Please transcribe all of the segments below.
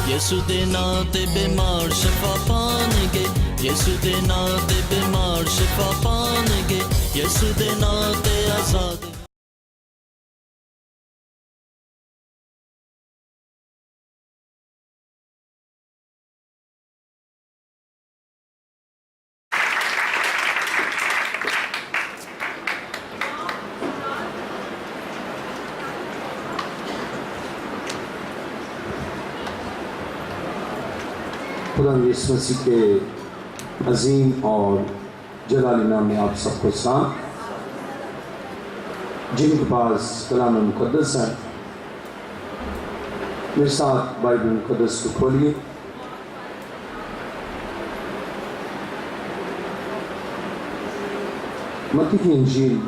یسو دے ناں تے بیمار شفا پان گے، یسو دے ناں تے بیمار شفا پان گے، یسو دے ناں تے آزاد۔ خدا یسوع مسیح کے عظیم اور جلالی نام میں آپ سب کو سلام۔ جن کے پاس کلام مقدس ہے میرے ساتھ بائبل مقدس کو کھولیے۔ متی کی انجیل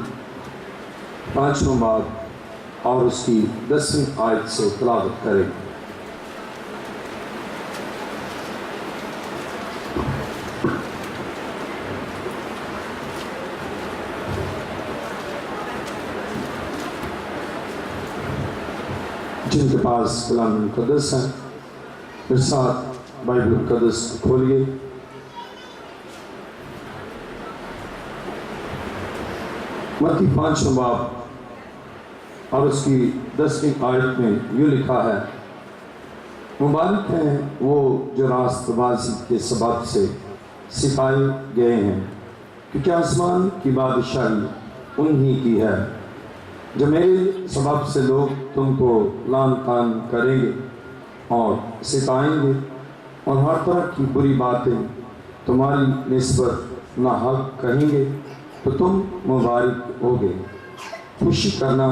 5واں باب اور اس کی 10ویں آیت سے تلاوت کریں۔ جن کے پاس کلام مقدس ہے میرے ساتھ بائبل مقدس کھولیے۔ متی 5واں باب اور اس کی 10ویں آیت میں یوں لکھا ہے، مبارک ہیں وہ جو راست بازی کے سبب سے سپائے گئے ہیں، کیونکہ آسمان کی بادشاہی انہی کی ہے۔ جو میرے سبب سے لوگ تم کو لعن طعن کریں گے اور ستائیں گے اور ہر طرح کی بری باتیں تمہاری نسبت ناحق کہیں گے، تو تم مبارک ہوگے۔ خوشی کرنا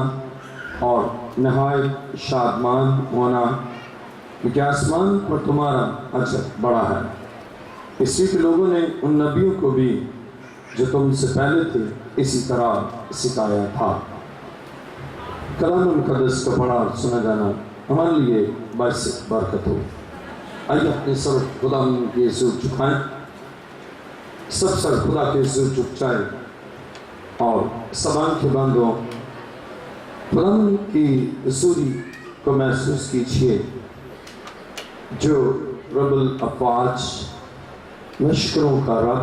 اور نہایت شادمان ہونا، کیونکہ آسمان پر تمہارا اجر بڑا ہے۔ اس لیے کہ لوگوں نے ان نبیوں کو بھی جو تم سے پہلے تھے اسی طرح ستایا تھا۔ کلام مقدس کا پڑھا اور سنا جانا ہمارے لیے باعث برکت ہو۔ آئیے اپنے سر خدا کے حضور جھکائیں، سب سر خدا کے حضور جھک جائیں اور سب آنکھیں بند ہوں۔ خدا کی حضوری کو محسوس کیجیے جو رب الافواج، لشکروں کا رب،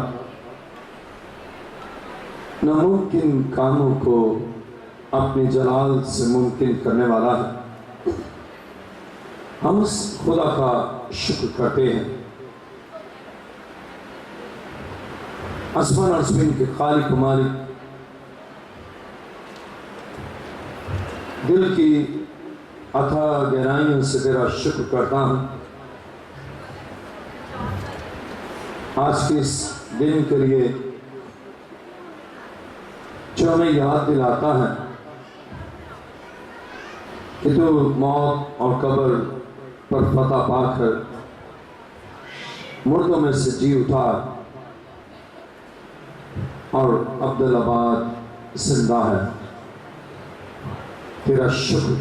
ناممکن کاموں کو اپنے جلال سے ممکن کرنے والا ہے۔ ہم اس خدا کا شکر کرتے ہیں، آسمان اور زمین کے خالق و مالک، دل کی اتھاہ گہرائیوں سے تیرا شکر کرتا ہوں آج کے اس دن کے لیے جو ہمیں یاد دلاتا ہے کہ تو موت اور قبر پر فتح پا کر مردوں میں سے جی اٹھا اور عبدالآباد زندہ ہے۔ تیرا شکر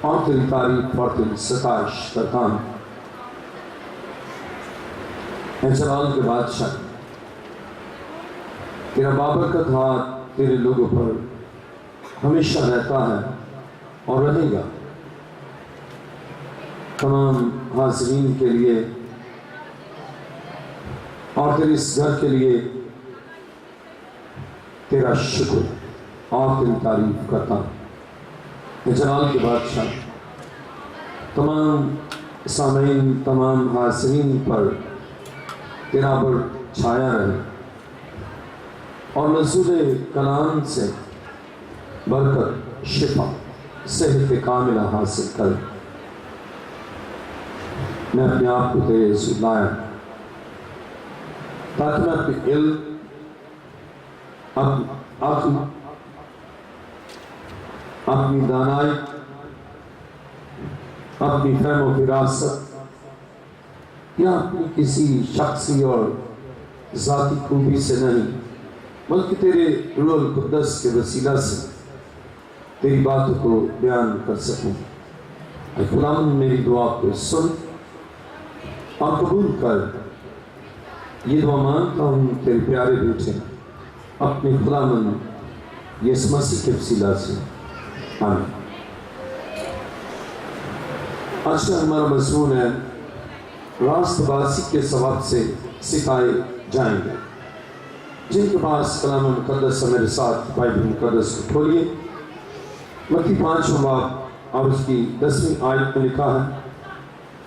اور تیری تعریف اور تیری ستائش کرتا ہوں۔ اے جلال کے بادشاہ، تیرا بابرکت ہاتھ تیرے لوگوں پر ہمیشہ رہتا ہے اور رہے گا۔ تمام حاضرین کے لیے اور تیرے اس گھر کے لیے تیرا شکر اور تیری تعریف کرتا ہوں۔ اے جلال کے بادشاہ، تمام سامعین، تمام حاضرین پر تیرا بر چھایا رہے اور نزول کلام سے برکت، شفا، صحت کاملہ حاصل کر۔ میں اپنے آپ کو تیرے حضور لایا تاکہ میں اپنے علم، اپنی دانائی، اپنی فہم و فراست یا اپنی کسی شخصی اور ذاتی خوبی سے نہیں، بلکہ تیرے روح القدس کے وسیلہ سے تیری باتوں کو بیان کر سکوں۔ اے خداوند، میری دعا کو سن اور قبول کر۔ یہ دعا مانگتا ہوں تیرے پیارے بیٹے اپنے خداوند یسوع مسیح کے وسیلہ سے، آمین۔ آج کا ہمارا مضمون ہے راست بازی کے سبب سے ستائے جائیں گے۔ جن کے پاس کلام مقدس ہے میرے ساتھ بائبل مقدس کو کھولیے۔ متی 5 باب اور اس کی 10ویں آیت میں لکھا ہے،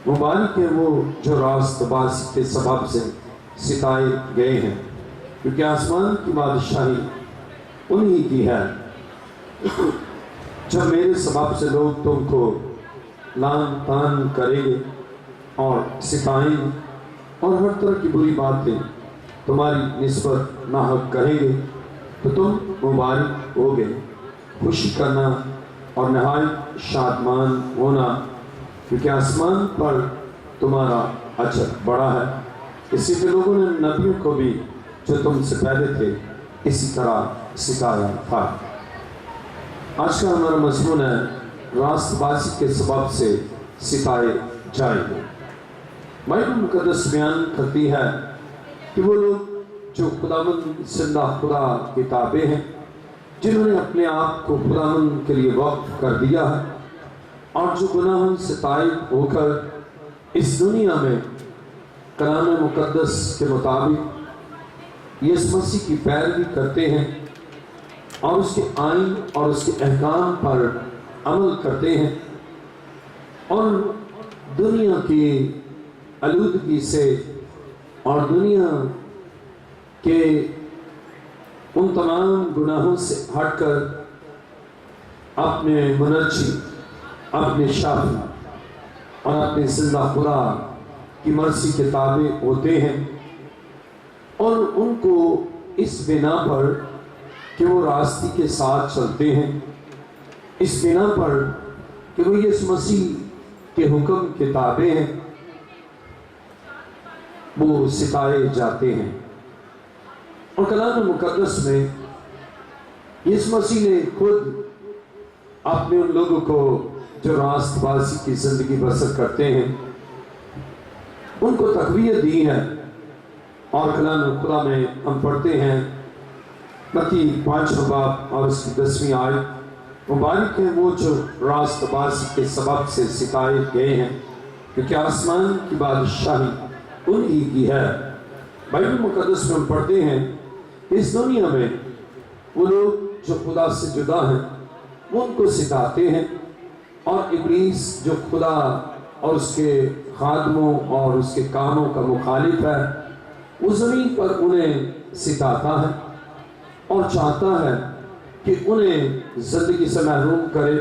مبارک ہیں وہ جو راست بازی کے سبب سے ستائے گئے ہیں، کیونکہ آسمان کی بادشاہی انہی کی ہے۔ جب میرے سبب سے لوگ تم کو لعن طعن کریں گے اور ستائیں گے اور ہر طرح کی بری باتیں تمہاری نسبت ناحق کہیں گے تو تم مبارک ہوگے، خوشی کرنا اور نہایت شادمان ہونا، کیونکہ آسمان پر تمہارا اجر بڑا ہے۔ اسی کے لوگوں نے نبیوں کو بھی جو تم سے پہلے تھے اسی طرح ستایا تھا۔ آج کا ہمارا مضمون ہے راست بازی کے سبب سے ستائے جائیں گے۔ بائبل مقدس بیان کرتی ہے کہ وہ لوگ جو خداوند زندہ خدا کے تابع ہیں، جنہوں نے اپنے آپ کو خداوند کے لیے وقف کر دیا ہے اور جو گناہوں سے تائب ہو کر اس دنیا میں کلام مقدس کے مطابق یسوع مسیح کی پیروی کرتے ہیں اور اس کے آئین اور اس کے احکام پر عمل کرتے ہیں اور دنیا کی آلودگی سے اور دنیا کے ان تمام گناہوں سے ہٹ کر اپنے منجی، اپنے شافی اور اپنے زندہ خدا کی مرضی کے تابع ہوتے ہیں، اور ان کو اس بنا پر کہ وہ راستی کے ساتھ چلتے ہیں، اس بنا پر کہ وہ یسوع مسیح کے حکم کے تابع ہیں، وہ ستائے جاتے ہیں۔ اور کلام مقدس میں یسوع مسیح نے خود اپنے ان لوگوں کو جو راست بازی کی زندگی بسر کرتے ہیں ان کو تقویت دی ہے، اور کلام خدا میں ہم پڑھتے ہیں متی 5 باب اور اس کی 10ویں آیت، مبارک ہیں وہ جو راست بازی کے سبب سے ستائے گئے ہیں، کیونکہ آسمان کی بادشاہی انہی کی ہے۔ بائبل مقدس میں ہم پڑھتے ہیں کہ اس دنیا میں وہ لوگ جو خدا سے جدا ہیں وہ ان کو ستاتے ہیں، اور ابلیس جو خدا اور اس کے خادموں اور اس کے کاموں کا مخالف ہے وہ زمین پر انہیں ستاتا ہے اور چاہتا ہے کہ انہیں زندگی سے محروم کرے۔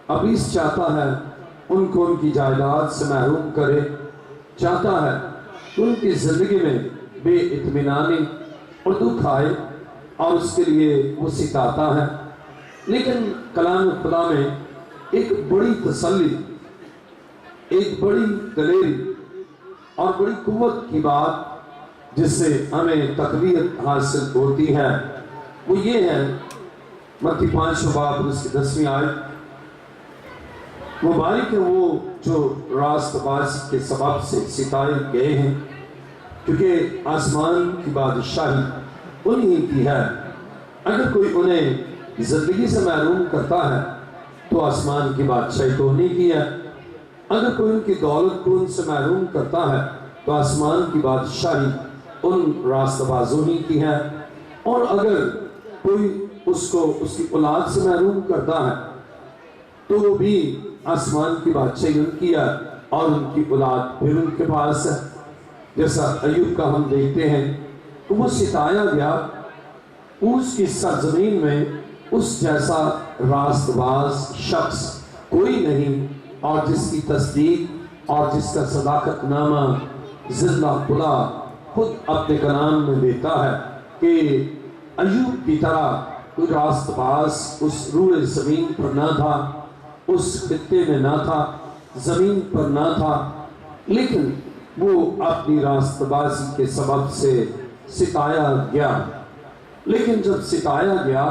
ابلیس چاہتا ہے ان کو ان کی جائیداد سے محروم کرے، چاہتا ہے کہ ان کی زندگی میں بے اطمینانی اور دکھ آئے، اور اس کے لیے وہ ستاتا ہے۔ لیکن کلام خدا میں ایک بڑی تسلی، ایک بڑی دلیری اور بڑی قوت کی بات جس سے ہمیں تقویت حاصل ہوتی ہے وہ یہ ہے، متی 5 باب اس کی 10ویں آیت، مبارک ہے وہ جو راست بازی کے سبب سے ستائے گئے ہیں، کیونکہ آسمان کی بادشاہی انہی کی ہے۔ اگر کوئی انہیں زندگی سے محروم کرتا ہے تو آسمان کی بادشاہی تو انہی کی ہے، اگر کوئی ان کی دولت کو ان سے محروم کرتا ہے تو آسمان کی بادشاہی ان راست بازوں ہی کی ہے، اور اگر کوئی اس کو اس کی اولاد سے محروم کرتا ہے تو وہ بھی آسمان کی بادشاہی ان کی ہے، اور ان کی اولاد پھر ان کے پاس ہے۔ جیسا ایوب کا ہم دیکھتے ہیں کہ وہ ستایا گیا، اس کی سرزمین میں اس جیسا راست باز شخص کوئی نہیں، اور جس کی تصدیق اور جس کا صداقت نامہ زندہ خدا خود اپنے کلام میں دیتا ہے کہ ایوب کی طرح کوئی راست باز اس روئے زمین پر نہ تھا، اس خطے میں نہ تھا، زمین پر نہ تھا، لیکن وہ اپنی راست بازی کے سبب سے ستایا گیا۔ لیکن جب ستایا گیا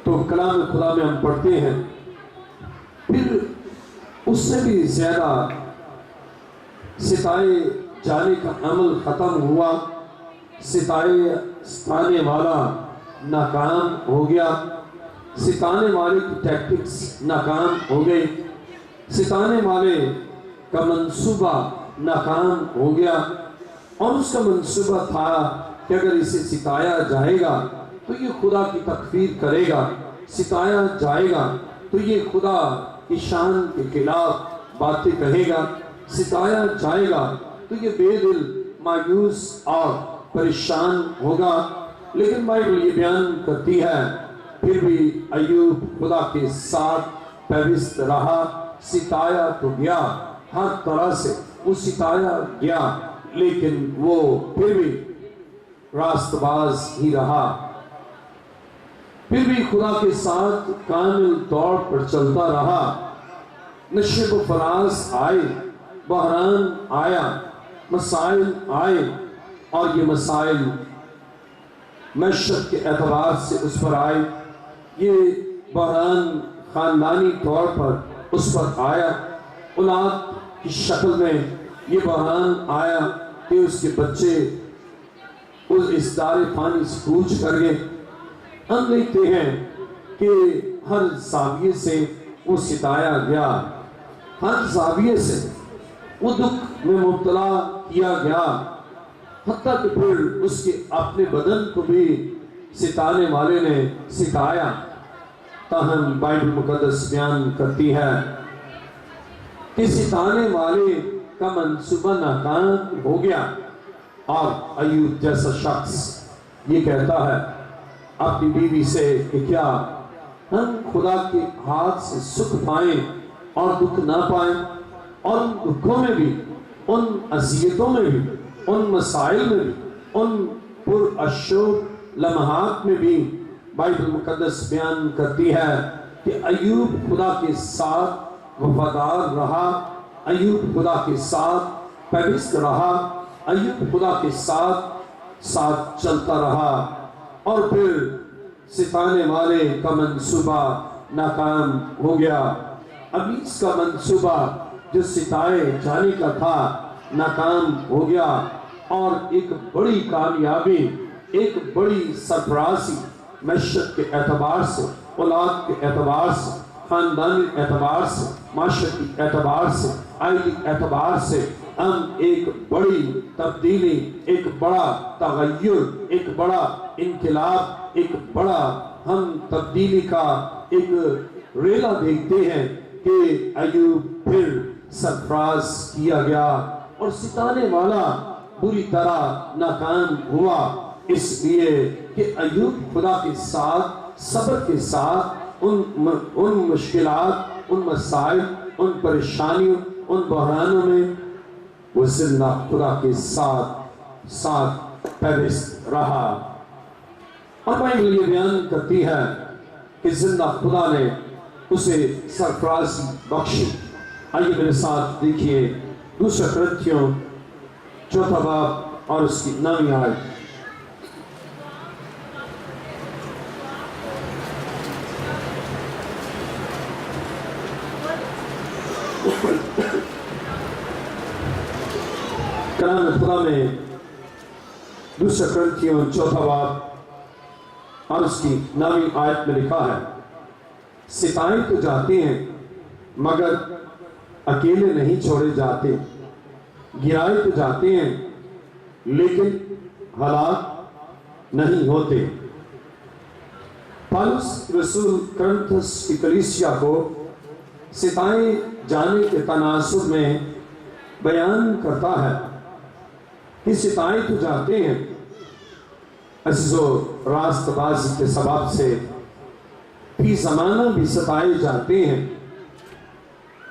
تو کلام خدا میں ہم پڑھتے ہیں پھر اس سے بھی زیادہ ستائے جانے کا عمل ختم ہوا، ستانے والا ناکام ہو گیا، ستانے والے کی ٹیکٹکس ناکام ہو گئے، ستانے والے کا منصوبہ ناکام ہو گیا، اور اس کا منصوبہ تھا کہ اگر اسے ستایا جائے گا تو یہ خدا کی تکفیر کرے گا، ستایا جائے گا تو یہ خدا کی شان کے خلاف باتیں کہے گا، ستایا جائے گا تو یہ بے دل، مایوس اور پریشان ہوگا۔ لیکن بائبل یہ بیان کرتی ہے پھر بھی ایوب خدا کے ساتھ پیوست رہا، ستایا تو گیا، ہر طرح سے وہ ستایا گیا، لیکن وہ پھر بھی راست باز ہی رہا، پھر بھی خدا کے ساتھ کامل طور پر چلتا رہا۔ نشیب و فراز آئے، بحران آیا، مسائل آئے، اور یہ مسائل معیشت کے اعتبار سے اس پر آئے، یہ بحران خاندانی طور پر اس پر آیا، اولاد کی شکل میں یہ بحران آیا کہ اس کے بچے اس دار فانی سے کوچ کر گئے۔ ہم دیکھتے ہیں کہ ہر زاویے سے وہ ستایا گیا، ہر زاویے سے وہ دکھ میں مبتلا کیا گیا، حتیٰ کہ پھر اس کے اپنے بدن کو بھی ستانے والے نے ستایا۔ تاہم بائبل مقدس بیان کرتی ہے کہ ستانے والے کا منصوبہ ناکام ہو گیا، اور ایوب جیسا شخص یہ کہتا ہے اپنی بیوی سے کہ کیا ہم خدا کے ہاتھ سے سکھ پائیں اور دکھ نہ پائیں، اور ان دکھوں میں بھی، ان اذیتوں میں بھی، ان مسائل میں بھی، ان پراشور لمحات میں بھی بائبل مقدس بیان کرتی ہے کہ ایوب خدا کے ساتھ وفادار رہا، ایوب خدا کے ساتھ پیوست رہا، ایوب خدا کے ساتھ چلتا رہا، اور پھر ستانے والے کا منصوبہ ناکام ہو گیا۔ ابلیس کا منصوبہ جو ستائے جانے کا تھا ناکام ہو گیا، اور ایک بڑی کامیابی، ایک بڑی سرفرازی معیشت کے اعتبار سے، اولاد کے اعتبار سے، خاندانی اعتبار سے، معاشرتی اعتبار سے، آئلی اعتبار سے ہم ایک بڑی تبدیلی، ایک بڑا تغیر، ایک بڑا انقلاب، ایک بڑا ہم تبدیلی کا ایک ریلا دیکھتے ہیں کہ ایوب پھر سرفراز کیا گیا، اور ستانے والا بری طرح ناکام ہوا، اس لیے کہ ایوب خدا کے ساتھ صبر کے ساتھ ان مشکلات، ان مسائل، ان پریشانیوں، ان بحرانوں میں وہ زندہ خدا کے ساتھ پیوست رہا۔ اور بائبل یہ بیان کرتی ہے کہ زندہ خدا نے اسے سرفرازی بخشی۔ آئیے میرے ساتھ دیکھیے دوسرا کرنتھیوں 4 باب اور اس کی 9 آیت۔ کلام خدا میں دوسرا کرنتھیوں 4 باب اور اس کی 9 آیت میں لکھا ہے، ستائے تو جاتے ہیں مگر اکیلے نہیں چھوڑے جاتے، گرائے تو جاتے ہیں لیکن ہلاک نہیں ہوتے۔ پالوس رسول کرنتھس کی کلیسیا کو ستائے جانے کے تناسب میں بیان کرتا ہے کہ ستائے تو جاتے ہیں، عزیزو راست بازی کے سبب سے فی زمانہ بھی ستائے جاتے ہیں،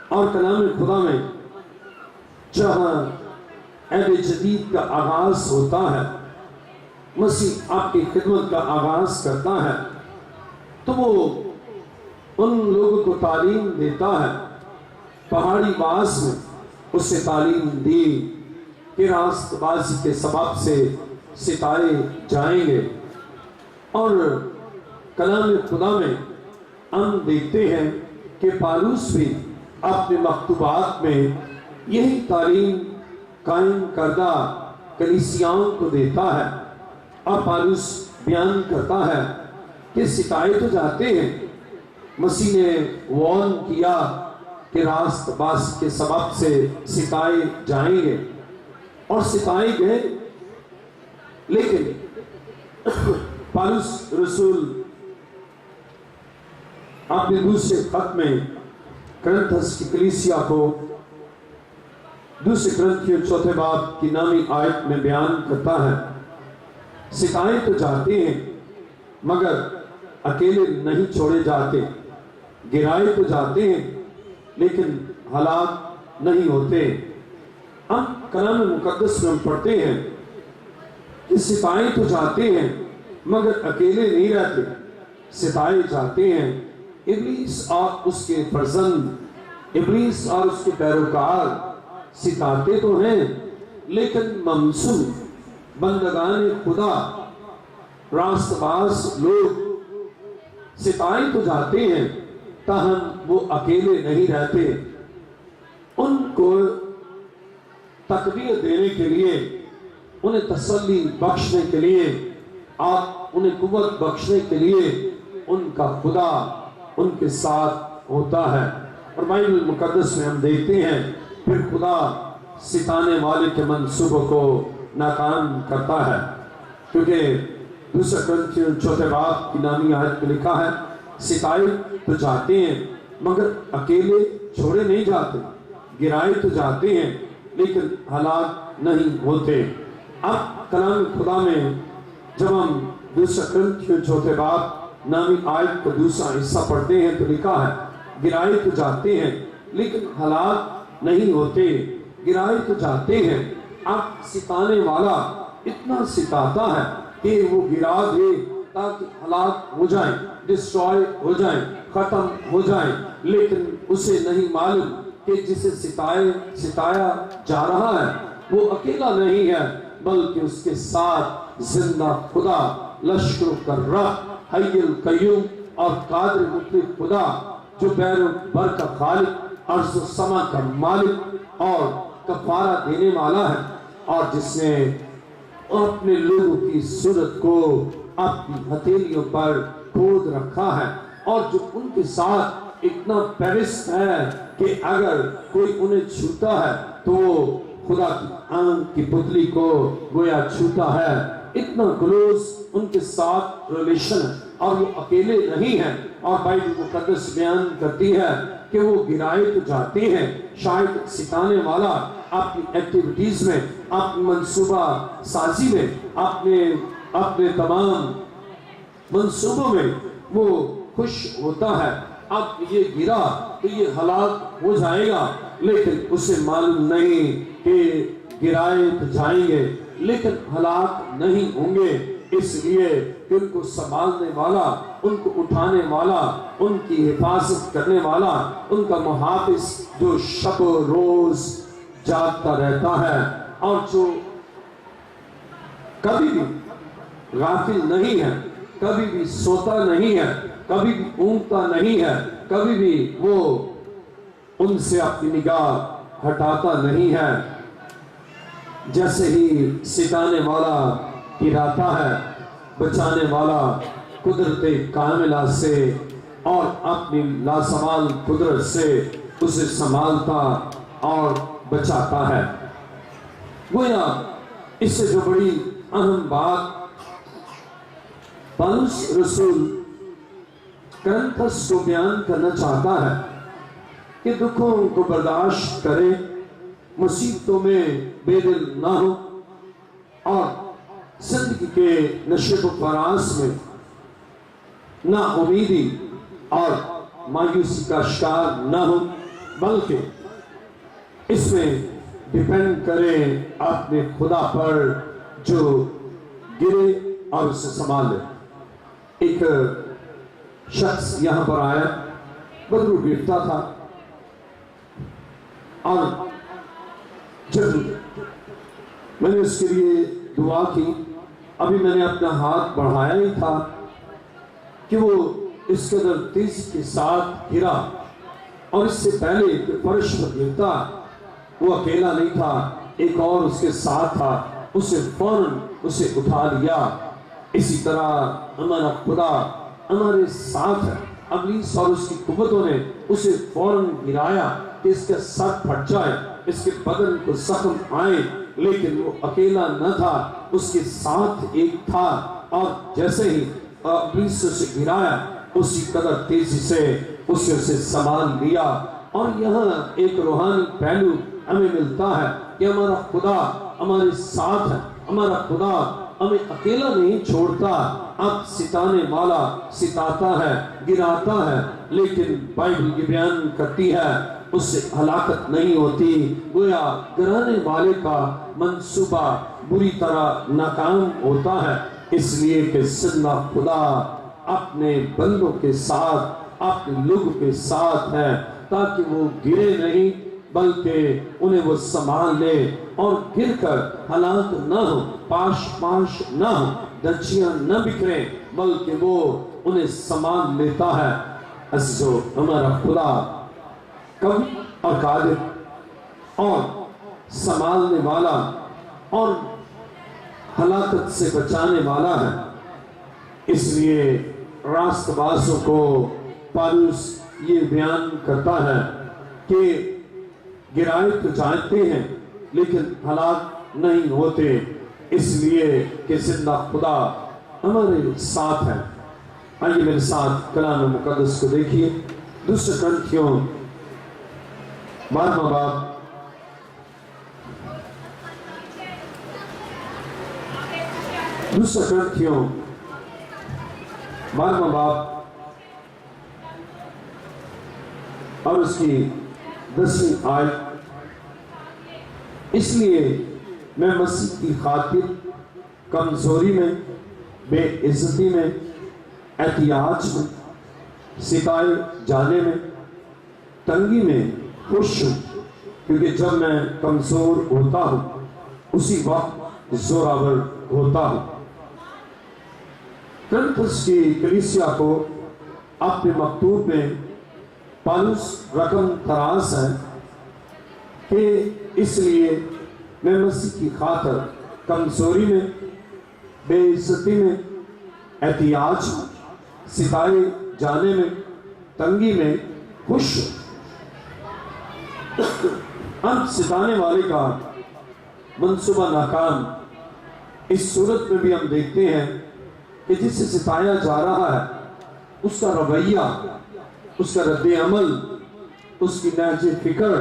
اور کلام خدا میں جہاں عہد جدید کا آغاز ہوتا ہے، مسیح آپ کی خدمت کا آغاز کرتا ہے، تو وہ ان لوگوں کو تعلیم دیتا ہے، پہاڑی باز میں اسے تعلیم دی کہ راست بازی کے سبب سے ستائے جائیں گے۔ اور کلام خدا میں ہم دیکھتے ہیں کہ پالوس بھی اپنے مکتوبات میں یہی تعلیم قائم کردہ کلیسیاؤں کو دیتا ہے، اور پالوس بیان کرتا ہے کہ ستائے تو جاتے ہیں، مسیح نے وارن کیا کہ راست باز کے سبب سے ستائے جائیں گے، اور ستائے گئے۔ لیکن پالوس رسول اپنے دوسرے خط میں کرنتھس کی کلیسیا کو دوسرے کرنتھیوں 4 باب کی نامی آیت میں بیان کرتا ہے، ستائے تو جاتے ہیں مگر اکیلے نہیں چھوڑے جاتے، گرائے تو جاتے ہیں لیکن ہلاک نہیں ہوتے۔ ہم کلام مقدس میں ہم پڑھتے ہیں کہ ستائے تو جاتے ہیں مگر اکیلے نہیں رہتے، ستائے جاتے ہیں۔ ابلیس اور اس کے فرزند، ابلیس اور اس کے پیروکار ستاتے تو ہیں، لیکن ممسوح بندگان خدا، راست باز لوگ ستائے تو جاتے ہیں تاہم وہ اکیلے نہیں رہتے۔ ان کو تقویت دینے کے لیے، انہیں تسلی بخشنے کے لیے اور انہیں قوت بخشنے کے لیے ان کا خدا ان کے ساتھ ہوتا ہے۔ اور بائبل مقدس میں ہم دیکھتے ہیں پھر خدا ستانے والے کے منصوبوں کو ناکام کرتا ہے، کیونکہ دوسرے کرنتھیوں 4 باب کی نامی آیت میں لکھا ہے، ستائے تو جاتے ہیں مگر اکیلے چھوڑے نہیں جاتے، گرائے تو جاتے ہیں لیکن ہلاک نہیں ہوتے۔ اب کلام خدا میں جب ہم دوسرے کرنتھیوں 4 باب نامی آیت کو دوسرا حصہ پڑھتے ہیں تو لکھا ہے، گرائے تو جاتے ہیں لیکن ہلاک نہیں ہوتے، گرائے تو جاتے ہیں۔ اب ستانے والا اتنا ستاتا ہے کہ وہ گرا دے تاکہ ہلاک ہو جائیں، ڈسٹرائے ہو جائیں، ختم ہو جائیں، لیکن اسے نہیں معلوم کہ جسے ستایا جا رہا ہے وہ اکیلا نہیں ہے، بلکہ اس کے ساتھ زندہ خدا، لشکروں کا رب، حی القیوم اور قادر مطلق خدا، جو بیر و بر کا خالق، ارض و سما کا مالک اور کفارہ دینے والا ہے، اور جس نے اپنے لوگوں کی صورت کو اپنی ہتھیلیوں پر کھود رکھا ہے، اور جو ان کے ساتھ اتنا پیرست ہے کہ اگر کوئی انہیں چھوتا ہے تو وہ خدا کی آنکھ کی پتلی کو گویا چھوتا ہے۔ اتنا کلوز ان کے ساتھ ریلیشن ہے، اور وہ اکیلے نہیں ہیں۔ اور بائبل مقدس بیان کرتی ہے کہ وہ گرائے تو جاتے ہیں، شاید ستانے والا اپنی ایکٹیویٹیز میں، اپنی منصوبہ سازی میں، اپنے تمام منصوبوں میں وہ خوش ہوتا ہے۔ اب یہ گرا تو یہ ہلاک ہو جائے گا، لیکن اسے معلوم نہیں کہ گرائے تو جائیں گے لیکن ہلاک نہیں ہوں گے، اس لیے کہ ان کو سنبھالنے والا، ان کو اٹھانے والا، ان کی حفاظت کرنے والا، ان کا محافظ جو شب و روز جاگتا رہتا ہے، اور جو کبھی بھی غافل نہیں ہے، کبھی بھی سوتا نہیں ہے، کبھی بھی اونگتا نہیں ہے، کبھی بھی وہ ان سے اپنی نگاہ ہٹاتا نہیں ہے۔ جیسے ہی ستانے والا گراتا ہے، بچانے والا قدرت کاملہ سے اور اپنی لاسوال قدرت سے اسے سنبھالتا اور بچاتا ہے۔ گویا اس سے جو بڑی اہم بات پالوس رسول کرنتھس کو بیان کرنا چاہتا ہے کہ دکھوں کو برداشت کرے، مصیبتوں میں بے دل نہ ہو، اور زندگی کے نشیب و فراز میں نا امیدی اور مایوسی کا شکار نہ ہو، بلکہ اس میں ڈیپینڈ کرے اپنے خدا پر جو گرے اور اسے سنبھالے۔ ایک شخص یہاں پر آیا، بدرو گرتا تھا، اور جب میں نے اس کے لیے دعا کی، ابھی میں نے اپنا ہاتھ بڑھایا ہی تھا کہ وہ اس قدر تیزی کے ساتھ گرا، اور اس سے پہلے کہ فرش پر گرتا وہ اکیلا نہیں تھا، ایک اور اس کے ساتھ تھا، اسے فوراً اسے اٹھا لیا۔ اسی طرح ہمارا خدا ہمارے ساتھ ہے، ابلیس اور اس کی قوتوں نے اسے فوراً گرایا کہ اس کا سر پھٹ جائے، اس کے بدن کو زخم آئے، لیکن وہ اکیلا نہ تھا، اس کے ساتھ ایک تھا، اور جیسے ہی ابلیس اسے گرایا اسی قدر تیزی سے اسے سنبھال لیا۔ اور یہاں ایک روحانی پہلو ہمیں ملتا ہے کہ ہمارا خدا ہمارے ساتھ ہے، ہمارا خدا ہمیں اکیلا نہیں چھوڑتا، اب ستانے والا ستاتا ہے، گراتا ہے، لیکن بائبل یہ بیان کرتی ہے اس سے ہلاکت نہیں ہوتی، گویا گرانے والے کا منصوبہ بری طرح ناکام ہوتا ہے، اس لیے کہ زندہ خدا اپنے بندوں کے ساتھ، اپنے لوگوں کے ساتھ ہے، تاکہ وہ گرے نہیں بلکہ انہیں وہ سنبھال لے اور گر کر ہلاک نہ ہو، پاش نہ ہو، دچیاں نہ بکھریں، بلکہ وہ انہیں سنبھال لیتا ہے۔ عزیزو، ہمارا خدا قوی اور قادر اور سنبھالنے والا اور ہلاکت سے بچانے والا ہے۔ اس لیے راست بازوں کو پالوس یہ بیان کرتا ہے کہ گرائے تو جاتے ہیں لیکن ہلاک نہیں ہوتے، اس لیے کہ زندہ خدا ہمارے ساتھ ہے۔ آئیے میرے ساتھ کلام مقدس کو دیکھیے، دوسرے کرنتھیوں 12واں باب، دوسرے کرنتھیوں 12واں باب اور اس کی 10ویں آیت۔ اس لیے میں مسیح کی خاطر کمزوری میں، بے عزتی میں، احتیاج میں، ستائے جانے میں، تنگی میں خوش ہوں، کیونکہ جب میں کمزور ہوتا ہوں اسی وقت زوراور ہوتا ہوں۔ کرنتھس کی کلیسیا کو اپنے مکتوب میں پالوس رقم تراز ہے کہ اس لیے میں مسیح کی خاطر کمزوری میں، بے عزتی میں، احتیاج میں، ستائے جانے میں، تنگی میں خوش ہوں۔ اب ستانے والے کا منصوبہ ناکام اس صورت میں بھی ہم دیکھتے ہیں کہ جس سے ستایا جا رہا ہے اس کا رویہ، اس کا رد عمل، اس کی نہج فکر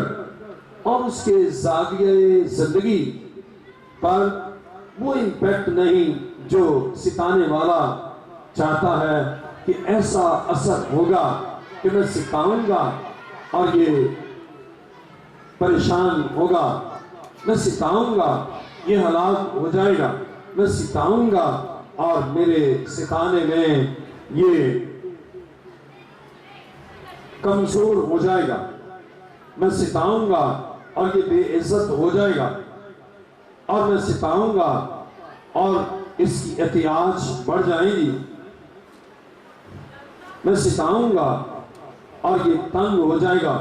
اور اس کے زاویہ زندگی پر وہ امپیکٹ نہیں جو ستانے والا چاہتا ہے کہ ایسا اثر ہوگا کہ میں ستاؤں گا اور یہ پریشان ہوگا، میں ستاؤں گا یہ ہلاک ہو جائے گا، میں ستاؤں گا اور میرے ستانے میں یہ کمزور ہو جائے گا، میں ستاؤں گا اور یہ بے عزت ہو جائے گا، اور میں ستاؤں گا اور اس کی احتیاج بڑھ جائے گی، میں ستاؤں گا اور یہ تنگ ہو جائے گا۔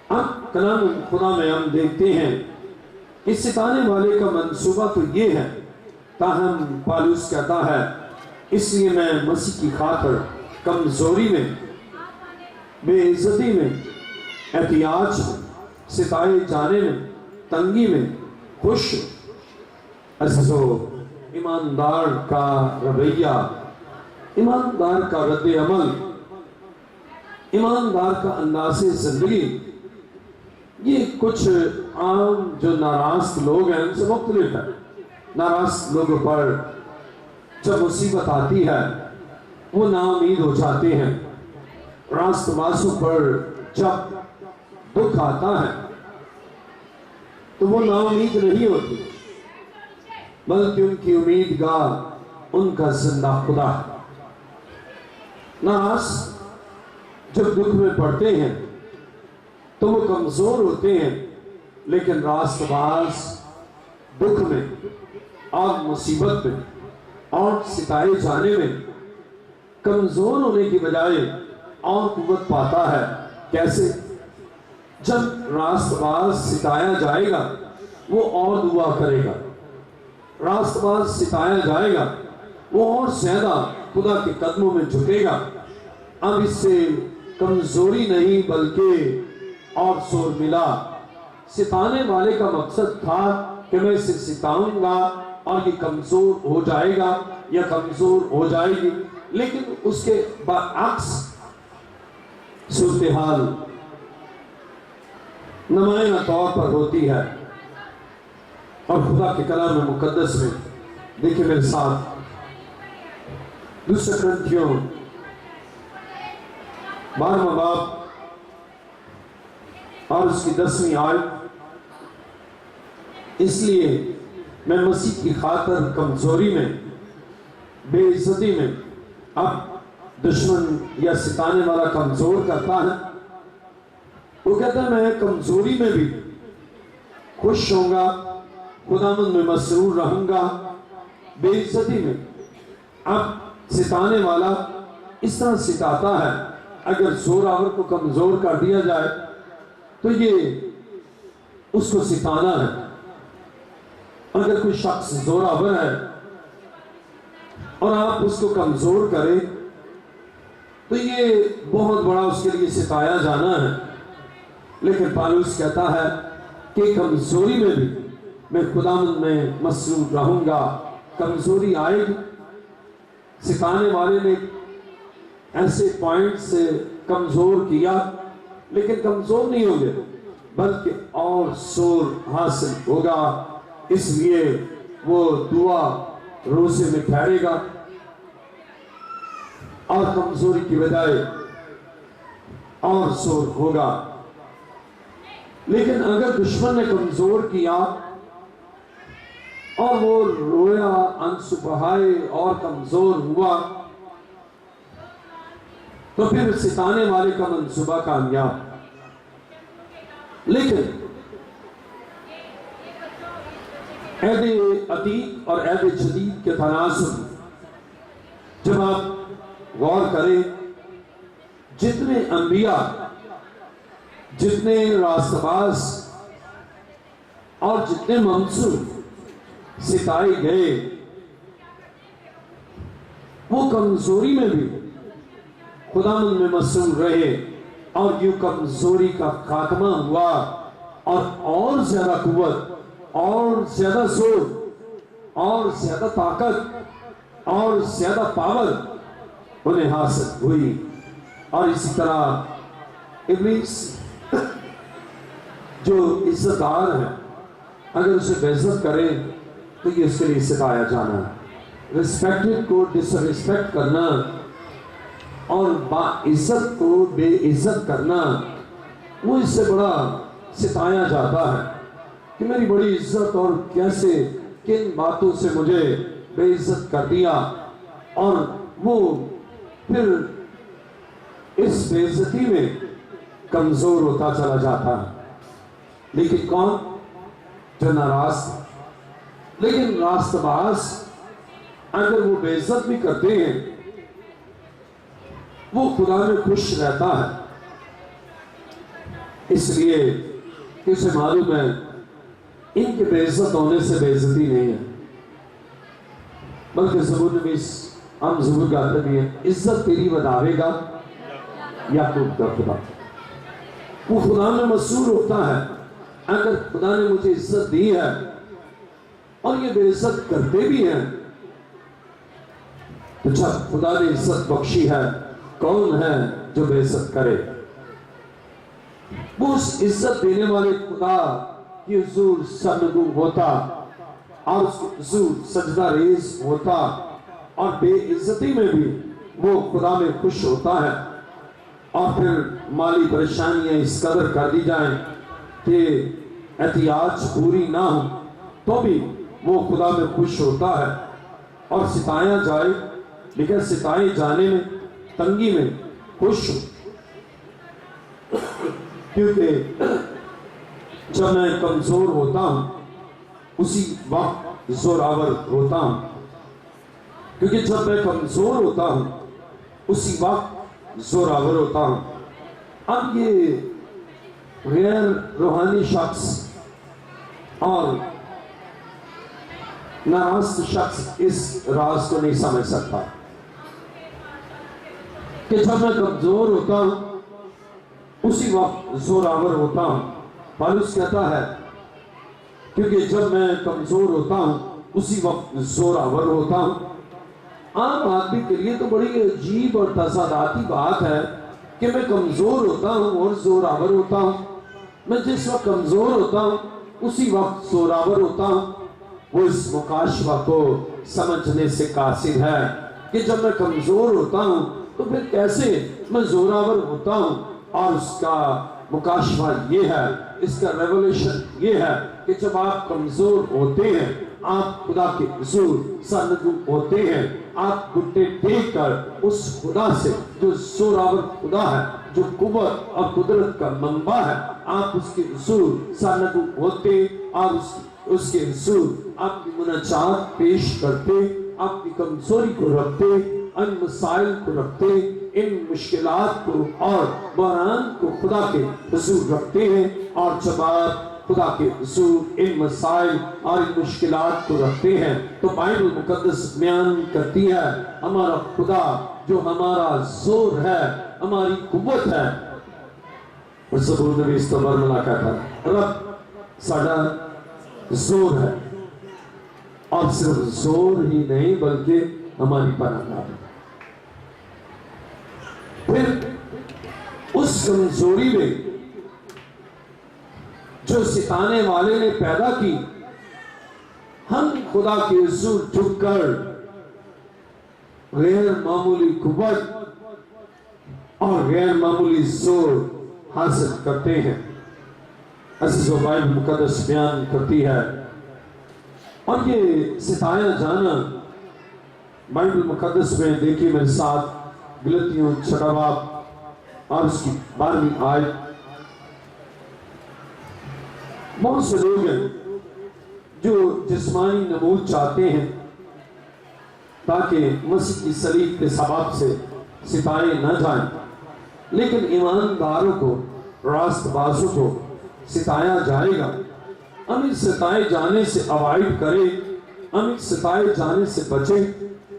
اب کلام خدا میں ہم دیکھتے ہیں کہ ستانے والے کا منصوبہ تو یہ ہے، تاہم پالوس کہتا ہے اس لیے میں مسیح کی خاطر کمزوری میں، بے عزتی میں، احتیاج میں، ستائے جانے میں، تنگی میں خوش۔ عزیزو، ایماندار کا رویہ، ایماندار کا رد عمل، ایماندار کا انداز زندگی یہ کچھ عام جو ناراض لوگ ہیں ان سے مختلف ہے۔ ناراض لوگوں پر جب مصیبت آتی ہے وہ نا امید ہو جاتے ہیں، راست بازوں پر جب دکھ آتا ہے تو وہ نا امید نہیں ہوتی، بلکہ ان کی امید گاہ ان کا زندہ خدا ہے۔ ناراض جب دکھ میں پڑتے ہیں تو وہ کمزور ہوتے ہیں، لیکن راست باز دکھ میں اور مصیبت میں اور ستائے جانے میں کمزور ہونے کی بجائے اور قوت پاتا ہے۔ کیسے؟ جب راست باز ستایا جائے گا وہ اور دعا کرے گا، راست باز ستایا جائے گا وہ اور زیادہ خدا کے قدموں میں جھکے گا، اب اس سے کمزوری نہیں بلکہ اور زور ملا۔ ستانے والے کا مقصد تھا کہ میں اسے ستاؤں گا اور یہ کمزور ہو جائے گا یا کمزور ہو جائے گی، لیکن اس کے برعکس صورتحال نمایاں طور پر ہوتی ہے۔ اور خدا کے کلام مقدس میں دیکھیں میرے ساتھ دوسرے کرنتھیوں 12واں باب اور اس کی 10ویں آیت، اس لیے میں مسیح کی خاطر کمزوری میں، بے عزتی میں، اب دشمن یا ستانے والا کمزور کرتا ہے، وہ کہتا ہے میں کمزوری میں بھی خوش ہوں گا، خداوند میں مسرور رہوں گا۔ بے عزتی میں اب ستانے والا اس طرح ستاتا ہے، اگر زور آور کو کمزور کر دیا جائے تو یہ اس کو ستانا ہے۔ اگر کوئی شخص زور آور ہے اور آپ اس کو کمزور کریں تو یہ بہت بڑا اس کے لیے ستایا جانا ہے۔ لیکن پالوس کہتا ہے کہ کمزوری میں بھی میں خداوند میں مسرور رہوں گا۔ کمزوری آئے گی، ستانے والے نے ایسے پوائنٹ سے کمزور کیا، لیکن کمزور نہیں ہوں گے بلکہ اور زور حاصل ہوگا۔ اس لیے وہ دعا روزے میں ٹھہرے گا اور کمزوری کی بجائے اور زور ہوگا۔ لیکن اگر دشمن نے کمزور کیا اور وہ رویا، آنسو بہائے اور کمزور ہوا تو پھر ستانے والے کا منصوبہ کامیاب۔ لیکن عہد عتیق اور عہد جدید کے تناسب جب آپ غور کریں، جتنے انبیاء، جتنے راست باز اور جتنے منصور ستائے گئے، وہ کمزوری میں بھی خداوند میں مسرور رہے، اور یوں کمزوری کا خاتمہ ہوا اور زیادہ قوت اور زیادہ زور اور زیادہ طاقت اور زیادہ پاور انہیں حاصل ہوئی۔ اور اسی طرح ابلیس جو عزت دار ہے، اگر اسے بے عزت کرے تو یہ اس کے لیے ستایا جانا ہے۔ رسپیکٹڈ کو ڈس ریسپیکٹ کرنا اور با عزت کو بے عزت کرنا، وہ اس سے بڑا ستایا جاتا ہے کہ میری بڑی عزت اور کیسے کن باتوں سے مجھے بے عزت کر دیا، اور وہ پھر اس بے عزتی میں کمزور ہوتا چلا جاتا ہے۔ لیکن کون؟ جو ناراض، لیکن راست باز اگر وہ بے عزت بھی کرتے ہیں وہ خدا میں خوش رہتا ہے، اس لیے کہ اسے معلوم ہے ان کے بے عزت ہونے سے بے عزتی نہیں ہے، بلکہ زبور میں ہم زبور گاتے بھی ہیں، عزت تیری بداوے گا یعقوب کا خدا۔ وہ خدا میں مسرور ہوتا ہے، اگر خدا نے مجھے عزت دی ہے اور یہ بے عزت کرتے بھی ہیں تو جب خدا نے عزت بخشی ہے، کون ہے جو بے عزت کرے؟ وہ اس عزت دینے والے خدا کی حضور سرنگو ہوتا اور اس کے حضور سجدہ ریز ہوتا، اور بے عزتی میں بھی وہ خدا میں خوش ہوتا ہے۔ اور پھر مالی پریشانیاں اس قدر کر دی جائیں کہ احتیاج پوری نہ ہو تو بھی وہ خدا میں خوش ہوتا ہے، اور ستایا جائے لیکن ستائے جانے میں، تنگی میں خوش ہو، کیونکہ جب میں کمزور ہوتا ہوں اسی وقت زور آور ہوتا ہوں، کیونکہ جب میں کمزور ہوتا ہوں اسی وقت زور آور ہوتا ہوں۔ اب یہ غیر روحانی شخص اور ناراض شخص اس راز کو نہیں سمجھ سکتا، کہ جب میں کمزور ہوتا ہوں اسی وقت زوراور ہوتا ہوں۔ پالوس کہتا ہے کیونکہ جب میں کمزور ہوتا ہوں اسی وقت زوراور ہوتا ہوں۔ عام آدمی کے لیے تو بڑی عجیب اور تصاداتی بات ہے کہ میں کمزور ہوتا ہوں اور زوراور ہوتا ہوں۔ میں جس وقت کمزور ہوتا ہوں اسی وقت زوراور ہوتا ہوں۔ وہ اس مکاشفہ کو سمجھنے سے قاصر ہے کہ جب میں کمزور ہوتا ہوں تو پھر کیسے میں زوراور ہوتا ہوں، اور اس کا مکاشفہ یہ ہے، اس کا ریولیشن یہ ہے کہ جب آپ کمزور ہوتے ہیں، آپ خدا کے حضور سرنگو ہوتے ہیں، آپ گھٹنے ٹیک کر اس خدا سے جو زوراور خدا ہے، جو قوت اور قدرت کا منبع ہے، آپ اس کے حضور سرنگو ہوتے اور اس کے حضور آپ کی مناجات پیش کرتے، آپ کی کمزوری کو رکھتے، ان مسائل کو رکھتے، ان مشکلات کو اور بحران کو خدا کے حضور رکھتے ہیں، اور جب آپ خدا کے حضور ان مسائل اور ان مشکلات کو رکھتے ہیں تو بائبل مقدس بیان کرتی ہے ہمارا خدا جو ہمارا زور ہے، ہماری قوت ہے۔ اور زبور نبی استبار ملا کہتا ہے رب ساڑا زور ہے، اور صرف زور ہی نہیں بلکہ ہماری پناہ ہے۔ پھر اس کمزوری میں جو ستانے والے نے پیدا کی، ہم خدا کے حضور جھک کر غیر معمولی قوت اور غیر معمولی زور حاصل کرتے ہیں۔ عزیز و بائبل مقدس بیان کرتی ہے، اور یہ ستایا جانا بائبل مقدس میں دیکھیے میرے ساتھ غلطیوں 6 باب اور اس کی 12ویں آیت۔ بہت سے لوگ ہیں جو جسمانی نمود چاہتے ہیں تاکہ مسیح کی صلیب کے سبب سے ستائے نہ جائیں، لیکن ایمانداروں کو، راست بازوں کو ستایا جائے گا۔ ہم اس ستائے جانے سے اوائڈ کریں، ہم اس ستائے جانے سے بچیں،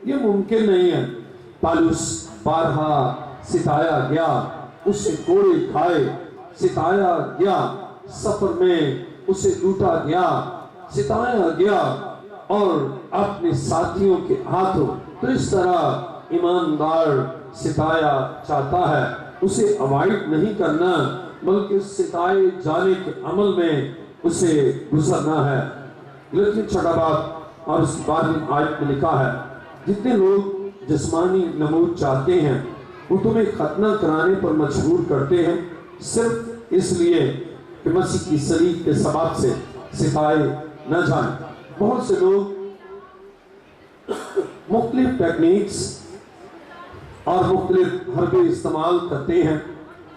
یہ ممکن نہیں ہے۔ پالوس بارہا ستایا گیا، اسے کوڑے کھائے، ستایا گیا، سفر میں اسے لوٹا گیا، ستایا گیا، اور اپنے ساتھیوں کے ہاتھوں۔ تو اس طرح ایماندار ستایا چاہتا ہے، اسے اوائڈ نہیں کرنا بلکہ ستائے جانے کے عمل میں اسے گزرنا ہے۔ لیکن 6 باب اور اس کی 12ویں آیت میں لکھا ہے جتنے لوگ جسمانی نمود چاہتے ہیں وہ تمہیں ختنہ کرانے پر مجبور کرتے ہیں، صرف اس لیے کہ مسیح کی صلیب کے سبب سے ستائے نہ جائیں۔ بہت سے لوگ مختلف ٹیکنیکس اور مختلف حربے استعمال کرتے ہیں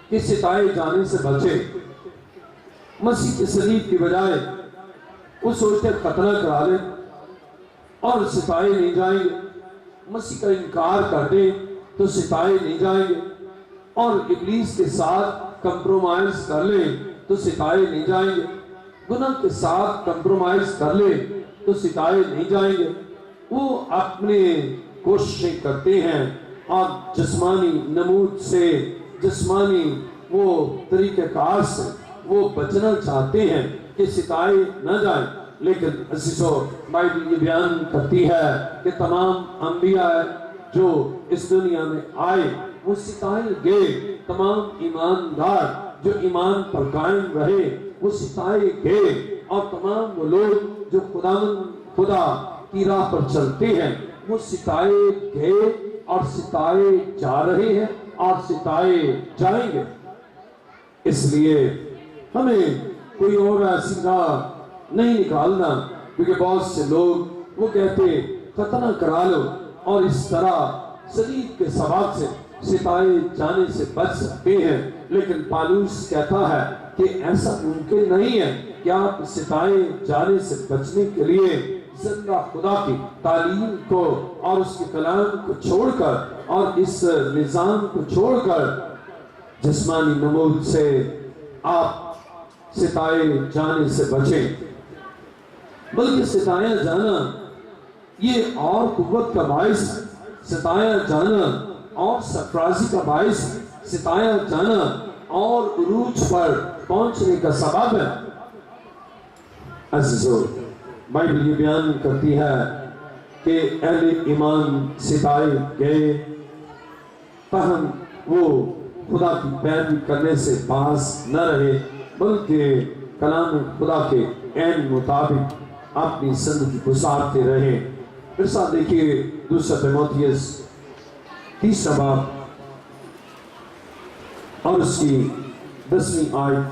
کہ ستائے جانے سے بچے۔ مسیح کی صلیب کی بجائے وہ سوچتے ختنہ کرا لیں اور ستائے نہیں جائیں گے، مسیح کا انکار کر دیں تو ستائے نہیں جائیں گے، اور ابلیس کے ساتھ کمپرومائز کر لیں تو ستائے نہیں جائیں گے، گناہ کے ساتھ کمپرومائز کر لیں تو ستائے نہیں جائیں گے۔ وہ اپنے کوششیں کرتے ہیں اور جسمانی نمود سے، جسمانی وہ طریقہ کار سے وہ بچنا چاہتے ہیں کہ ستائے نہ جائیں۔ لیکن عزیزو بائبل یہ بیان کرتی ہے کہ تمام انبیاء جو اس دنیا میں آئے وہ ستائے گئے، تمام ایماندار جو ایمان پر قائم رہے وہ ستائے گئے، اور تمام وہ لوگ جو خدا کی راہ پر چلتے ہیں وہ ستائے گئے اور ستائے جا رہے ہیں اور ستائے جائیں گے۔ اس لیے ہمیں کوئی اور ایسی راہ نہیں نکالنا، کیونکہ بہت سے لوگ وہ کہتے ختنہ کرا لو اور اس طرح صلیب کے سبب سے ستائے جانے سے بچ سکتے ہیں۔ لیکن پالوس کہتا ہے کہ ایسا ممکن نہیں ہے کہ آپ ستائے جانے سے بچنے کے لیے زندہ خدا کی تعلیم کو اور اس کے کلام کو چھوڑ کر اور اس نظام کو چھوڑ کر جسمانی نمود سے آپ ستائے جانے سے بچیں، بلکہ ستایا جانا یہ اور قوت کا باعث ہے۔ ستایا جانا اور سرفرازی کا باعث ستایا جانا اور عروج پر پہنچنے کا سبب ہے۔ عزیزو، بائبل یہ بیان کرتی ہے کہ اہل ایمان ستائے گئے، تاہم وہ خدا کی پیروی کرنے سے باز نہ رہے، بلکہ کلام خدا کے عین مطابق اپنی زندگی گزارتے رہے۔ پھر ساتھ دیکھیے دوسرا تیموتھیوس 3 باب اور اس کی 10ویں آیت۔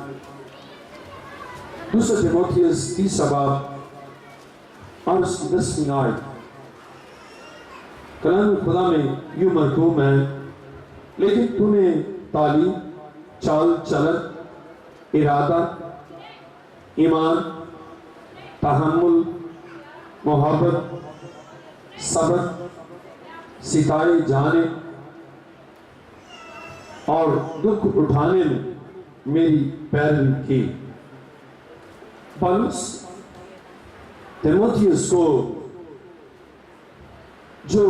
دوسرا تیموتھیوس 3 باب اور اس کی 10ویں آیت۔ کلام خدا میں یوں مرقوم ہے، لیکن تمہیں تعلیم، چال چلن، ارادہ، ایمان، تحمل، محبت، صبر، ستائے جانے اور دکھ اٹھانے میں میری پیروی کی۔ پالوس تیموتھیوس کو جو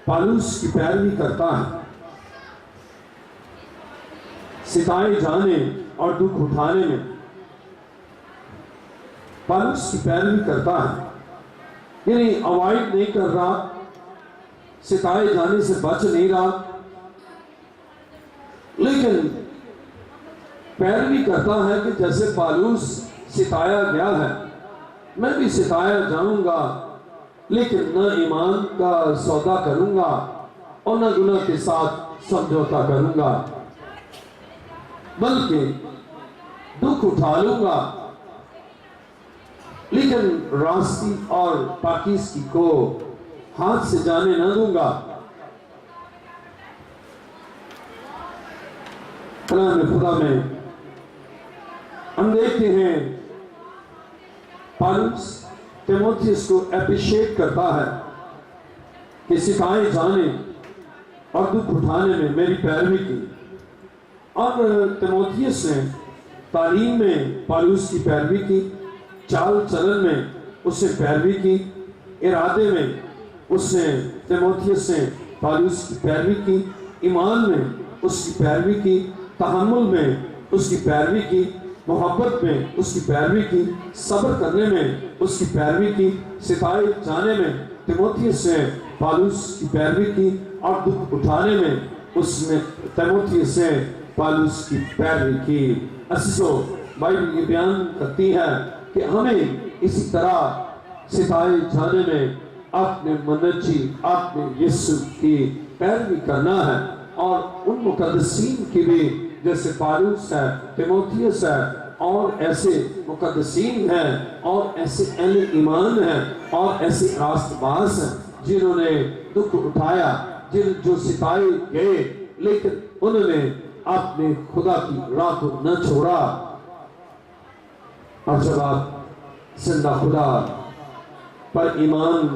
پالوس کی پیروی کرتا ہے، ستائے جانے اور دکھ اٹھانے میں پالوس کی پیروی کرتا ہے، یعنی اوائڈ نہیں کر رہا، ستائے جانے سے بچ نہیں رہا، لیکن پیروی کرتا ہے کہ جیسے پالوس ستایا گیا ہے میں بھی ستایا جاؤں گا، لیکن نہ ایمان کا سودا کروں گا اور نہ گناہ کے ساتھ سمجھوتا کروں گا، بلکہ دکھ اٹھا لوں گا، لیکن راستی اور پاکیزگی کو ہاتھ سے جانے نہ دوں گا۔ کلام خدا میں ہم دیکھتے ہیں پالوس تیموتھیوس کو اپریشیٹ کرتا ہے کہ ستائے جانے اور دکھ اٹھانے میں میری پیروی کی، اور تیموتھیوس نے تعلیم میں پالوس کی پیروی کی، چال چلن میں اس سے پیروی کی، ارادے میں اس نے تیموتھیوس نے پالوس کی پیروی کی، ایمان میں اس کی پیروی کی، تحمل میں اس کی پیروی کی، محبت میں اس کی پیروی کی، صبر کرنے میں اس کی پیروی کی، ستائے جانے میں تیموتھیوس نے پالوس کی پیروی کی، اور دکھ اٹھانے میں اس نے تیموتھیوس نے پالوس کی پیروی کی۔ عزیزو، بائبل یہ بیان کرتی ہے کہ ہمیں اسی طرح ستائے جانے میں اپنے منجی اپنے یسوع کی پیروی کرنا ہے، اور ان مقدسین کی بھی جیسے پالوس ہے، تیموتھیوس ہے، اور ایسے مقدسین ہیں اور ایسے اہل ایمان ہیں اور ایسے راست باز ہیں جنہوں نے دکھ اٹھایا، جو ستائے گئے، لیکن انہوں نے اپنے خدا کی راہ کو نہ چھوڑا۔ اور جب آپ زندہ خدا پر ایمان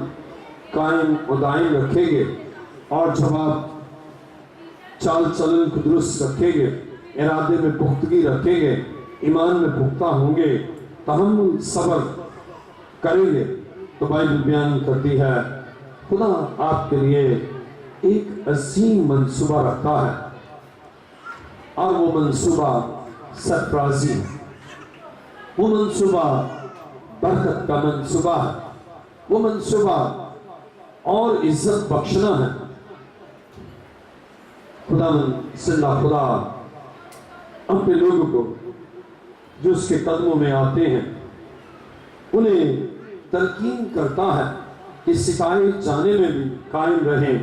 قائم و دائم رکھیں گے، اور جب آپ چال چلن کو درست رکھیں گے، ارادے میں پختگی رکھیں گے، ایمان میں پختہ ہوں گے، تحمل صبر کریں گے، تو بائبل بیان کرتی ہے خدا آپ کے لیے ایک عظیم منصوبہ رکھتا ہے، اور وہ منصوبہ سرفرازی ہے، وہ منصوبہ برکت کا منصوبہ ہے، وہ منصوبہ اور عزت بخشنا ہے۔ خدا زندہ خدا اپنے لوگوں کو جو اس کے قدموں میں آتے ہیں انہیں تلقین کرتا ہے کہ ستائے جانے میں بھی قائم رہیں۔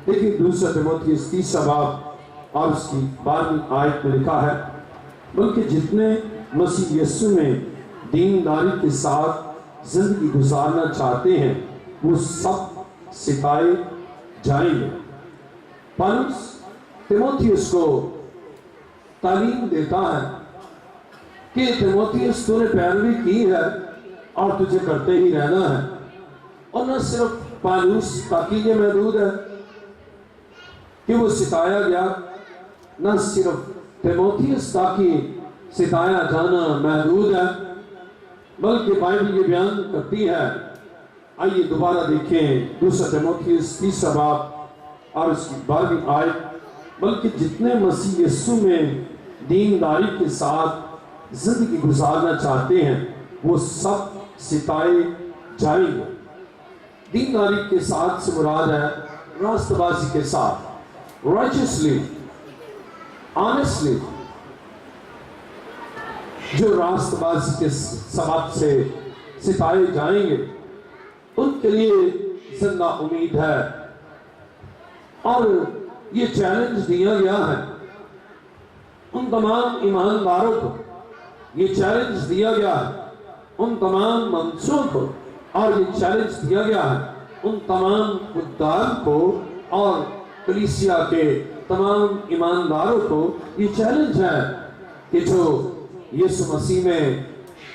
لیکن دوسرا تیموتھیوس 3 باب اور اس کی 12ویں آیت میں لکھا ہے، بلکہ جتنے مسیح یسوع میں دینداری کے ساتھ زندگی گزارنا چاہتے ہیں وہ سب ستائے جائیں گے۔ پالوس تیموتھیوس کو تعلیم دیتا ہے کہ تیموتھیوس تو نے پیروی کی ہے اور تجھے کرتے ہی رہنا ہے، اور نہ صرف پالوس تاکہ یہ محدود ہے کہ وہ ستایا گیا، نہ صرف تیموتھیوس تاکہ ستایا جانا محدود ہے، بلکہ بائبل یہ بیان کرتی ہے، آئیے دوبارہ دیکھیں دوسرا تیموتھیوس 3 باب اور اس کی 12ویں آیت، بلکہ جتنے مسیح یسوع میں دینداری کے ساتھ زندگی گزارنا چاہتے ہیں وہ سب ستائے جائیں گے۔ دینداری کے ساتھ سے مراد ہے راست بازی کے ساتھ، righteously، honestly، جو راست بازی کے سبب سے ستائے جائیں گے ان کے لیے زندہ امید ہے۔ اور یہ چیلنج دیا گیا ہے ان تمام ایمانداروں کو، یہ چیلنج دیا گیا ہے ان تمام منصوں کو، اور یہ چیلنج دیا گیا ہے ان تمام خدام کو اور کلیسیا کے تمام ایمانداروں کو۔ یہ چیلنج ہے کہ جو یسوع مسیح میں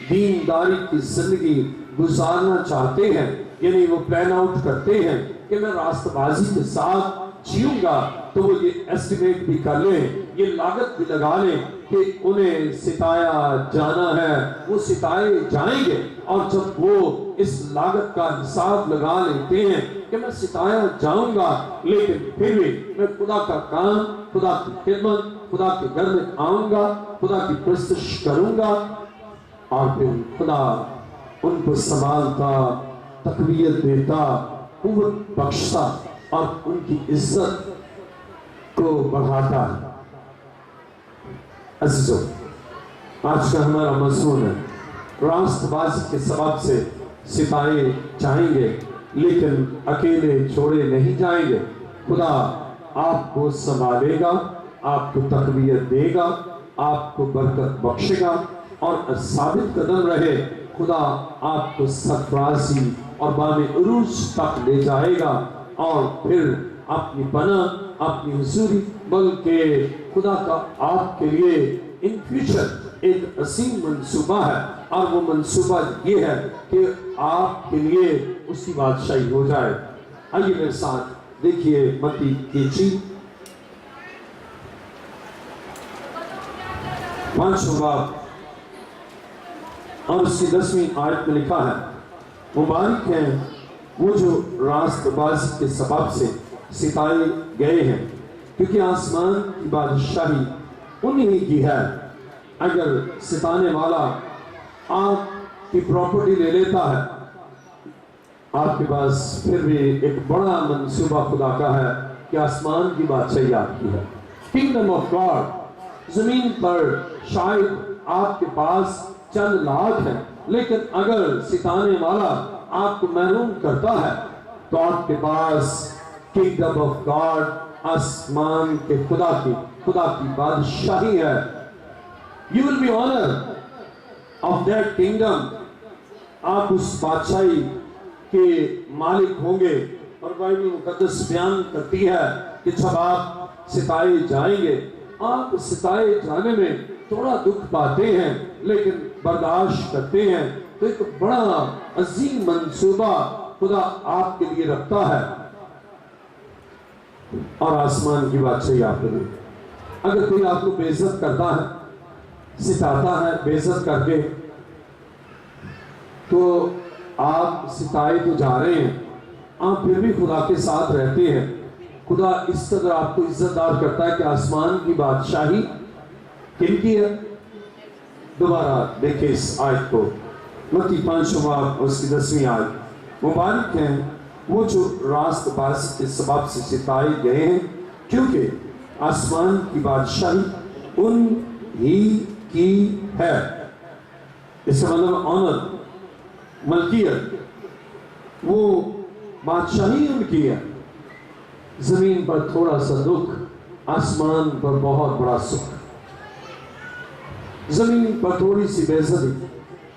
دینداری کی زندگی گزارنا چاہتے ہیں، یعنی وہ پلان آؤٹ کرتے ہیں کہ میں راست بازی کے ساتھ جیوں گا، تو وہ یہ ایسٹیمیٹ بھی کر لیں، یہ لاگت بھی لگا لیں کہ انہیں ستایا جانا ہے، وہ ستائے جائیں گے۔ اور جب وہ اس لاگت کا حساب لگا لیتے ہیں کہ میں ستایا جاؤں گا لیکن پھر بھی میں خدا کا کام، خدا کی خدمت، خدا کے گھر میں آؤں گا، خدا کی پرستش کروں گا، اور پھر خدا ان کو سنبھالتا، تقویت دیتا، قوت بخشتا اور ان کی عزت کو بڑھاتا ہے۔ عزیزو، آج کا ہمارا مضمون ہے راست بازی کے سبب سے ستائے جائیں گے لیکن اکیلے چھوڑے نہیں جائیں گے۔ خدا آپ کو سنبھالے گا، آپ کو تقویت دے گا، آپ کو برکت بخشے گا، اور ثابت قدم رہے خدا آپ کو سرفرازی اور بام عروج تک لے جائے گا، اور پھر اپنی پناہ، اپنی حضوری، بلکہ خدا کا آپ کے لیے ان فیوچر ایک عظیم منصوبہ ہے، اور وہ منصوبہ یہ ہے کہ آپ کے لیے اس کی بادشاہی ہو جائے۔ آئیے میرے ساتھ دیکھیے متی کی انجیل 5واں باب اور اس کی 10ویں آیت میں لکھا ہے، مبارک ہیں وہ جو راست بازی کے سبب سے ستائے گئے ہیں، کیونکہ آسمان کی بادشاہی انہی کی ہے۔ اگر ستانے والا آپ کی پراپرٹی لے لیتا ہے، آپ کے پاس پھر بھی ایک بڑا منصوبہ خدا کا ہے کہ آسمان کی بادشاہی آپ کی ہے۔ کingdom of God، زمین پر شاید آپ کے پاس چند لاکھ ہیں، لیکن اگر ستانے والا آپ کو محروم کرتا ہے تو آپ کے پاس kingdom of God، آسمان کے خدا کی بادشاہی ہے۔ You will be honored of that kingdom، آپ اس بادشاہی کے مالک ہوں گے۔ اور بائبل مقدس بیان کرتی ہے کہ جب آپ ستائے جائیں گے، آپ ستائے جانے میں تھوڑا دکھ پاتے ہیں لیکن برداشت کرتے ہیں، تو ایک بڑا عظیم منصوبہ خدا آپ کے لیے رکھتا ہے، اور آسمان کی بادشاہی آپ کے لیے۔ اگر کوئی آپ کو بے عزت کرتا ہے، ستاتا ہے بے عزت کر کے، تو آپ ستائے تو جا رہے ہیں، آپ پھر بھی خدا کے ساتھ رہتے ہیں۔ خدا اس قدر آپ کو عزت دار کرتا ہے کہ آسمان کی بادشاہی کن کی ہے؟ دوبارہ دیکھیں اس آیت کو، متی 5واں باب اس کی 10ویں آیت، مبارک ہیں وہ جو راست بازی کے سبب سے ستائے گئے ہیں، کیونکہ آسمان کی بادشاہی ان ہی کی ہے۔ اس کا مطلب آنر، ملکیت، وہ بادشاہی ان کی ہے۔ زمین پر تھوڑا سا دکھ، آسمان پر بہت بڑا سکھ۔ زمین پر تھوڑی سی بے عزتی،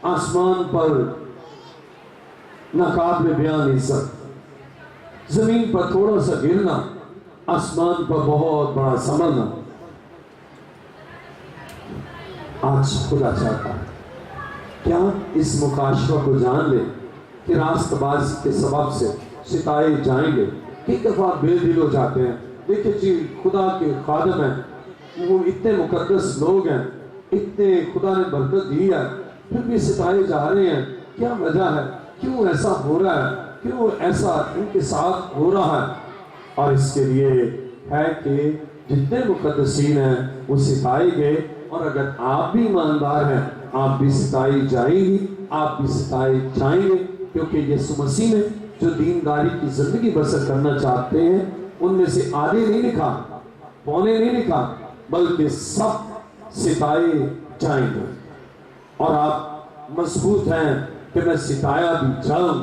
آسمان پر ناقابل بیان عزت۔ زمین پر تھوڑا سا گرنا، آسمان پر بہت بڑا سنبھلنا۔ آج خدا چاہتا ہے کیا اس مکاشفہ کو جان لے کہ راست بازی کے سبب سے ستائے جائیں گے۔ کئی دفعہ بے دل ہو جاتے ہیں، دیکھیں جی خدا کے خادم ہیں، وہ اتنے مقدس لوگ ہیں، اتنے خدا نے برکت دی ہے، پھر بھی ستائے جا رہے ہیں، کیا وجہ ہے؟ کیوں ایسا ہو رہا ہے؟ کیوں ایسا ان کے ساتھ ہو رہا ہے؟ اور اس کے لیے ہے کہ جتنے مقدسین ہیں وہ ستائے گئے، اور اگر آپ بھی ایماندار ہیں آپ بھی ستائی جائیں گی، آپ بھی ستائے جائیں گے، کیونکہ یسوع مسیح نے جو دینداری کی زندگی بسر کرنا چاہتے ہیں ان میں سے آدھے نہیں لکھا، پونے نہیں لکھا، بلکہ سب ستائے جائیں گے۔ اور آپ مضبوط ہیں کہ میں ستایا بھی جاؤں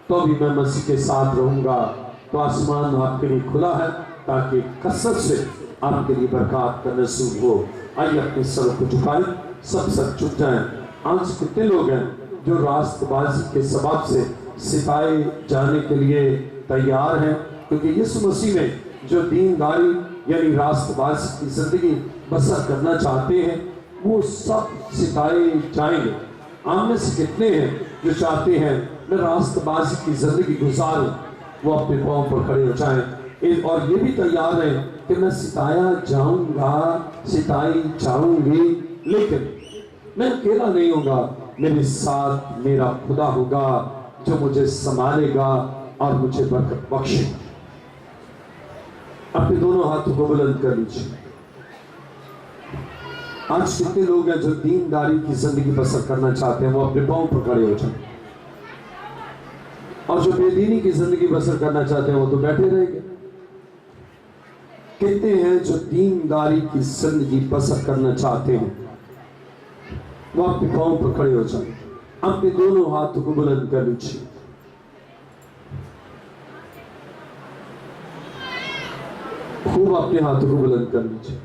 تو بھی میں مسیح کے ساتھ رہوں گا، تو آسمان آپ کے لیے کھلا ہے تاکہ کثرت سے آپ کے لیے برکات کا نصیب ہو۔ آئیے اپنے سر کو جھکائیں، سب سر جھک جائیں۔ آج کتنے لوگ ہیں جو راست بازی کے سبب سے ستائے جانے کے لیے تیار ہیں، کیونکہ یسوع مسیح میں جو دینداری یعنی راست بازی کی زندگی بسر کرنا چاہتے ہیں وہ سب ستائے جائیں گے۔ آپ میں سے کتنے ہیں جو چاہتے ہیں میں راست بازی کی زندگی گزاروں؟ وہ اپنے پاؤں پر کھڑے ہو جائیں اور یہ بھی تیار ہیں کہ میں ستایا جاؤں گا، ستائی جاؤں گی، لیکن میں اکیلا نہیں ہوں گا، میرے ساتھ میرا خدا ہوگا جو مجھے سنبھالے گا اور مجھے برکت بخشے گا۔ اپنے دونوں ہاتھوں کو بلند کر لیجیے۔ آج کتنے لوگ ہیں جو دینداری کی زندگی بسر کرنا چاہتے ہیں؟ وہ اپنے پاؤں پر کھڑے ہو جائیں، اور جو بے دینی کی زندگی بسر کرنا چاہتے ہیں وہ تو بیٹھے رہیں گے۔ کتنے ہیں جو دینداری کی زندگی بسر کرنا چاہتے ہیں؟ وہ اپنے پاؤں پر کھڑے ہو جائیں، اپنے دونوں ہاتھوں کو بلند کر لیجیے۔ خوب اپنے ہاتھوں کو بلند کر لیجیے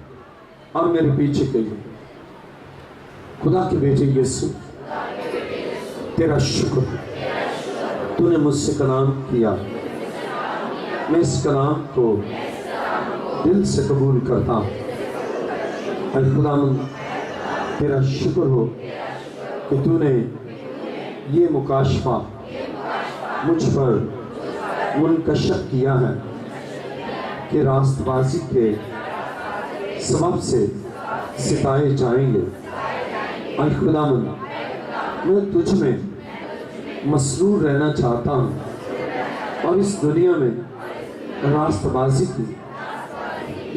اور میرے پیچھے کہیے، خدا کے بیٹے یسوع تیرا شکر تو نے مجھ سے کلام کیا، میں اس کلام کو دل سے قبول کرتا ہوں۔ اے خداوند تیرا شکر ہو کہ تو نے یہ مکاشفہ مجھ پر منکشف کیا ہے کہ راست بازی کے سبب سے ستائے جائیں گے۔ اے خداوند میں تجھ میں مسرور رہنا چاہتا ہوں اور اس دنیا میں راست بازی کی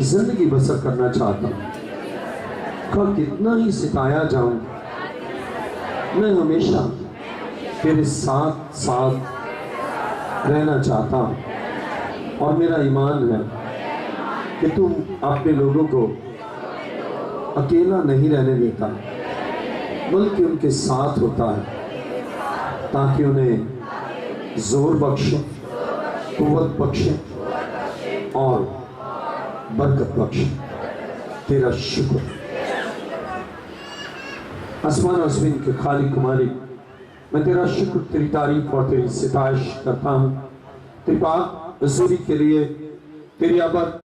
زندگی بسر کرنا چاہتا ہوں۔ خواہ کتنا ہی ستایا جاؤں میں ہمیشہ تیرے ساتھ ساتھ رہنا چاہتا ہوں، اور میرا ایمان ہے کہ تم اپنے لوگوں کو اکیلا نہیں رہنے دیتا بلکہ ان کے ساتھ ہوتا ہے تاکہ انہیں زور بخشے، قوت بخشے اور برکت بخشے۔ تیرا شکر۔ آسمان و زمین کے خالق مالک، میں تیرا شکر، تیری تعریف اور تیری ستائش کرتا ہوں، تیری پاک حضوری کے لیے، تیری ابد